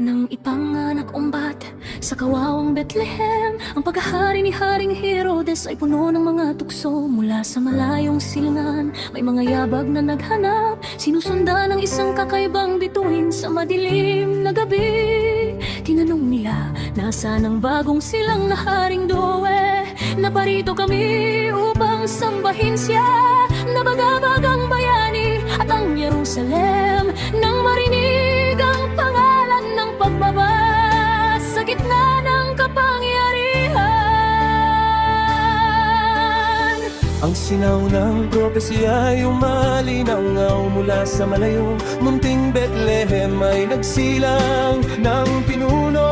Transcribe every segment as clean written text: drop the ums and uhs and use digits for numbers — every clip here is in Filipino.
Nang ipanganak umbat sa kawawang Bethlehem, ang paghahari ni Haring Herodes ay puno ng mga tukso. Mula sa malayong silangan, may mga yabag na naghanap, sinusundan ng isang kakaibang bituin sa madilim na gabi. Tinanong nila, nasaan ang bagong silang na Haring Doe? Naparito kami upang sambahin siya. Nabagabag ang bayani at ang Jerusalem nang marinig ang pangalan ng pagbaba sa gitna ng kapangyarihan. Ang sinaw ng propesya ay umalinangaw mula sa malayong munting Bethlehem ay nagsilang ng pinuno.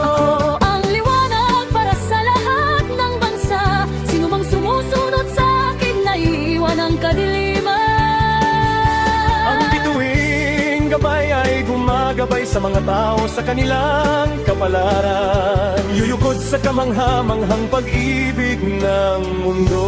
Ako ang liwanag para sa lahat ng bansa. Sino mang sumusunod sa akin na iiwan ang kadiliman. Ang bituing gabay ay gumagabay sa mga tao sa kanilang kapalaran. Yuyukod sa kamangha-manghang pag-ibig ng mundo.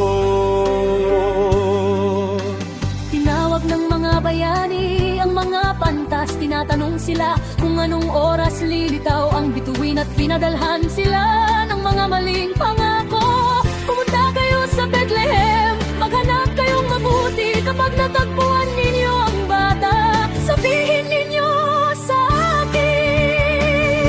Tinawag ng mga bayani ang mga pantas. Tinatanong sila kung anong oras lilitaw ang bituin at pinadalhan sila ng mga maling pangako. Pumunta kayo sa Bethlehem, maghanap kayong mabuti. Kapag natagpuan ninyo ang bata, sabihin ninyo sa akin.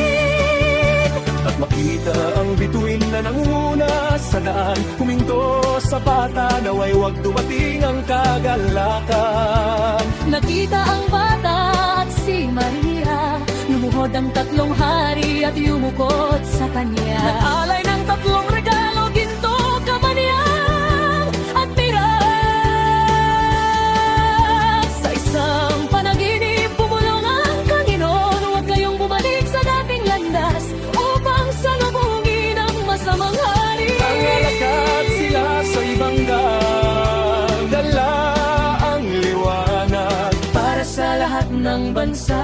At makita ang bituin na nanguna sa daan, huminto sa bata, naway wag dumating ang kagalakan. Nakita ang bata at si Maria, lumuhod ang tatlong hari at yumukot sa kanya. Nag-alay ng tatlong regalo, ginto, kamaniyang at pirak. Sa isang panaginip, bumulong ang Panginoon. Huwag kayong bumalik sa dating landas upang salubungin ang masamang hari. Nangalakad sila sa ibang daan, dala ang liwanag Para sa lahat ng bansa,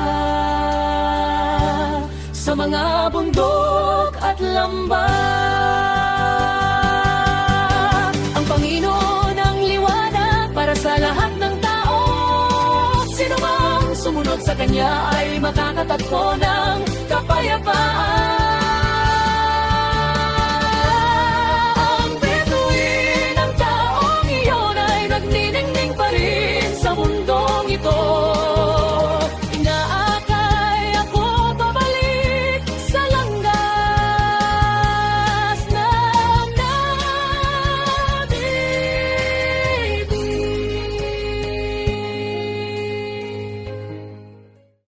sa mga bundok at lambak. Ang Panginoon ang liwanag para sa lahat ng tao. Sino mang sumunod sa Kanya ay makakatagpo ng kapayapaan.